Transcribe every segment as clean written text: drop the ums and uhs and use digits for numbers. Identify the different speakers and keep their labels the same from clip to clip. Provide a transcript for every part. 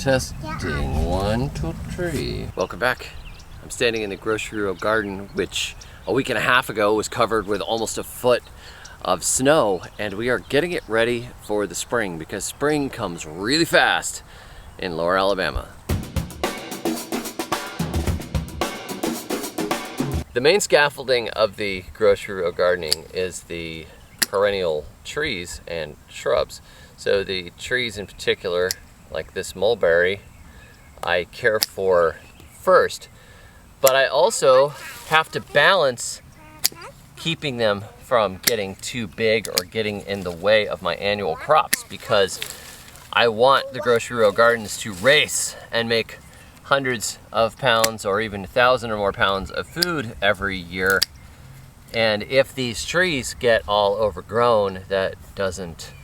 Speaker 1: Testing 1, 2, 3. Welcome back. I'm standing in the grocery row garden, which a week and a half ago was covered with almost a foot of snow, and we are getting it ready for the spring because spring comes really fast in Lower Alabama. The main scaffolding of the grocery row gardening is the perennial trees and shrubs. So the trees in particular, like this mulberry, I care for first, but I also have to balance keeping them from getting too big or getting in the way of my annual crops, because I want the grocery row gardens to race and make hundreds of pounds or even 1,000 or more pounds of food every year. And if these trees get all overgrown, that doesn't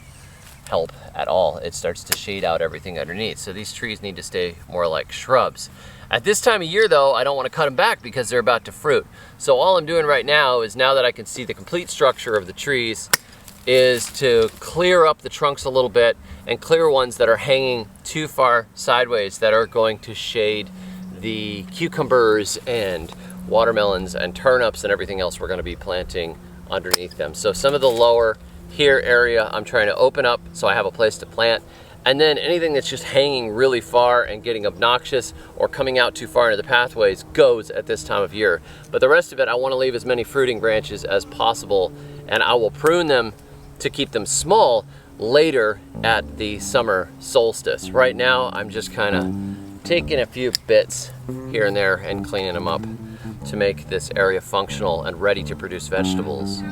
Speaker 1: help at all. It starts to shade out everything underneath. So these trees need to stay more like shrubs. At this time of year though, I don't want to cut them back because they're about to fruit. So all I'm doing right now is, now that I can see the complete structure of the trees, is to clear up the trunks a little bit and clear ones that are hanging too far sideways that are going to shade the cucumbers and watermelons and turnips and everything else we're going to be planting underneath them. So some of the lower here area I'm trying to open up so I have a place to plant, and then anything that's just hanging really far and getting obnoxious or coming out too far into the pathways goes at this time of year. But the rest of it, I want to leave as many fruiting branches as possible, and I will prune them to keep them small later at the summer solstice. Right now I'm just kind of taking a few bits here and there and cleaning them up to make this area functional and ready to produce vegetables.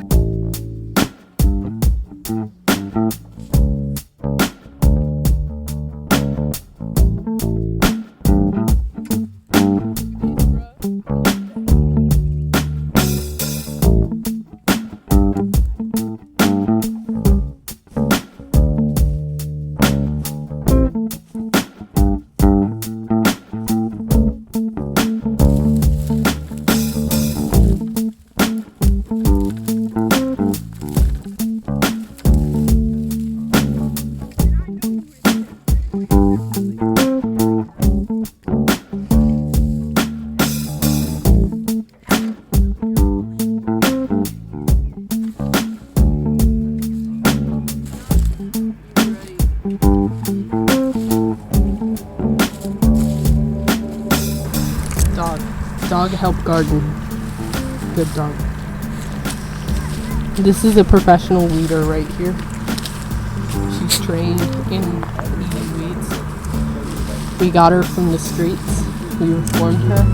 Speaker 2: Dog help garden. Good dog. This is a professional weeder right here. She's trained in weeding weeds. We got her from the streets. We reformed her.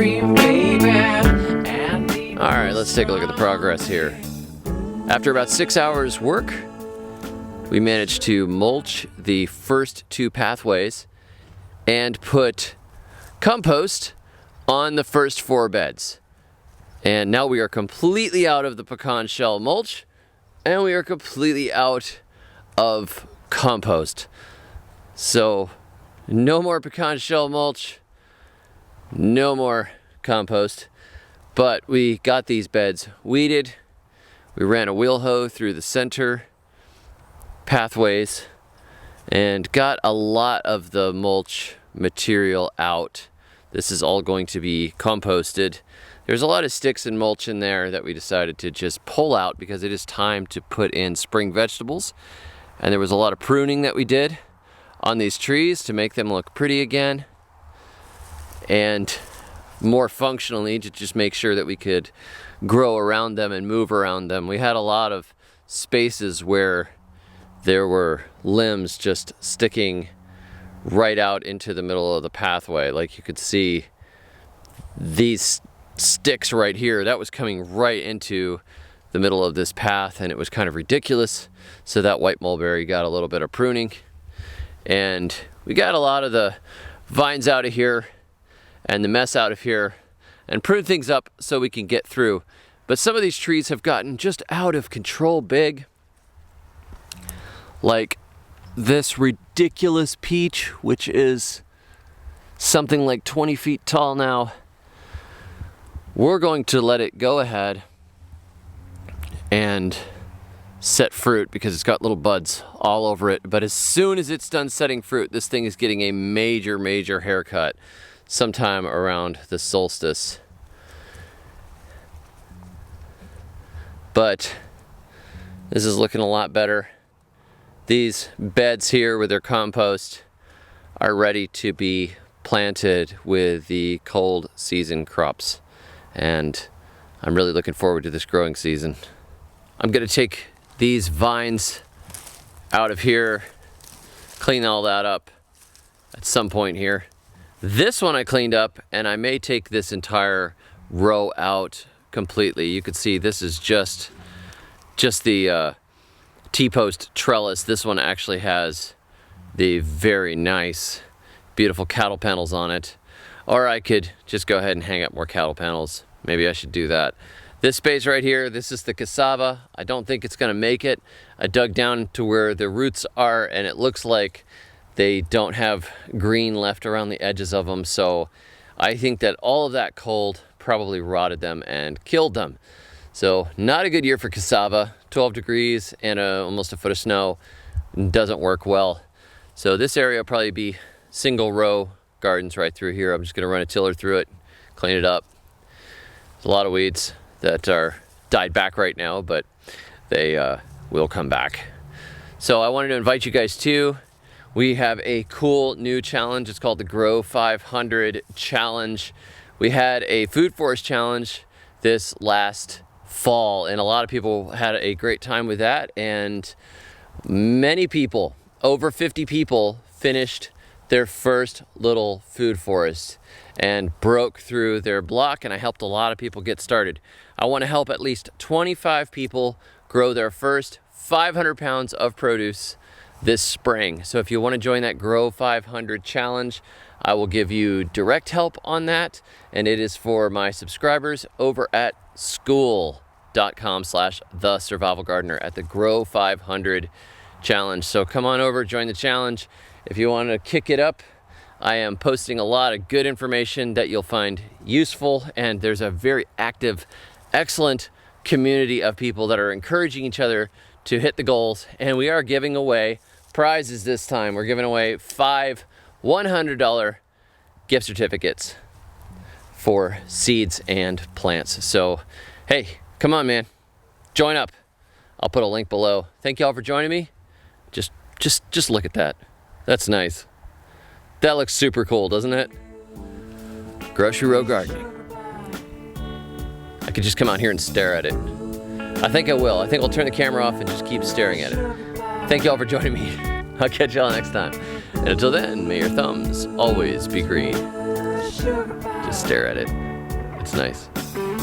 Speaker 1: dream, baby. All right, let's take a look at the progress here. After about 6 hours work, we managed to mulch the first 2 pathways and put compost on the first 4 beds. And now we are completely out of the pecan shell mulch, and we are completely out of compost. So no more pecan shell mulch, no more compost, but we got these beds weeded. We ran a wheel hoe through the center pathways and got a lot of the mulch material out. This is all going to be composted. There's a lot of sticks and mulch in there that we decided to just pull out because it is time to put in spring vegetables. And there was a lot of pruning that we did on these trees to make them look pretty again, and more functionally to just make sure that we could grow around them and move around them. We had a lot of spaces where there were limbs just sticking right out into the middle of the pathway. Like you could see these sticks right here, that was coming right into the middle of this path, and it was kind of ridiculous. So that white mulberry got a little bit of pruning, and we got a lot of the vines out of here and the mess out of here and prune things up so we can get through. But some of these trees have gotten just out of control big. Like this ridiculous peach, which is something like 20 feet tall now. We're going to let it go ahead and set fruit because it's got little buds all over it. But as soon as it's done setting fruit, this thing is getting a major haircut sometime around the solstice. But this is looking a lot better. These beds here with their compost are ready to be planted with the cold season crops. And I'm really looking forward to this growing season. I'm gonna take these vines out of here, clean all that up at some point here. This one I cleaned up, and I may take this entire row out completely. You can see this is just the T-post trellis. This one actually has the very nice, beautiful cattle panels on it. Or I could just go ahead and hang up more cattle panels. Maybe I should do that. This space right here, this is the cassava. I don't think it's gonna make it. I dug down to where the roots are, and it looks like they don't have green left around the edges of them. So I think that all of that cold probably rotted them and killed them. So not a good year for cassava. 12 degrees and almost a foot of snow doesn't work well. So this area will probably be single row gardens right through here. I'm just gonna run a tiller through it, clean it up. There's a lot of weeds that are died back right now, but they will come back. So I wanted to invite you guys too. We have a cool new challenge. It's called the Grow 500 Challenge. We had a food forest challenge this last fall, and a lot of people had a great time with that, and many people, over 50 people, finished their first little food forest and broke through their block, and I helped a lot of people get started. I want to help at least 25 people grow their first 500 pounds of produce this spring. So if you want to join that Grow 500 challenge, I will give you direct help on that, and it is for my subscribers over at school.com/thesurvivalgardener at the Grow 500 challenge. So come on over, join the challenge. If you want to kick it up, I am posting a lot of good information that you'll find useful, and there's a very active, excellent community of people that are encouraging each other to hit the goals, and we are giving away prizes this time. We're giving away 5 $100 gift certificates for seeds and plants. So, hey, come on, man, join up. I'll put a link below. Thank y'all for joining me. Just look at that. That's nice. That looks super cool, doesn't it? Grocery row gardening. I could just come out here and stare at it. I think I will. I think I'll turn the camera off and just keep staring at it. Thank y'all for joining me. I'll catch y'all next time. And until then, may your thumbs always be green. Just stare at it. It's nice.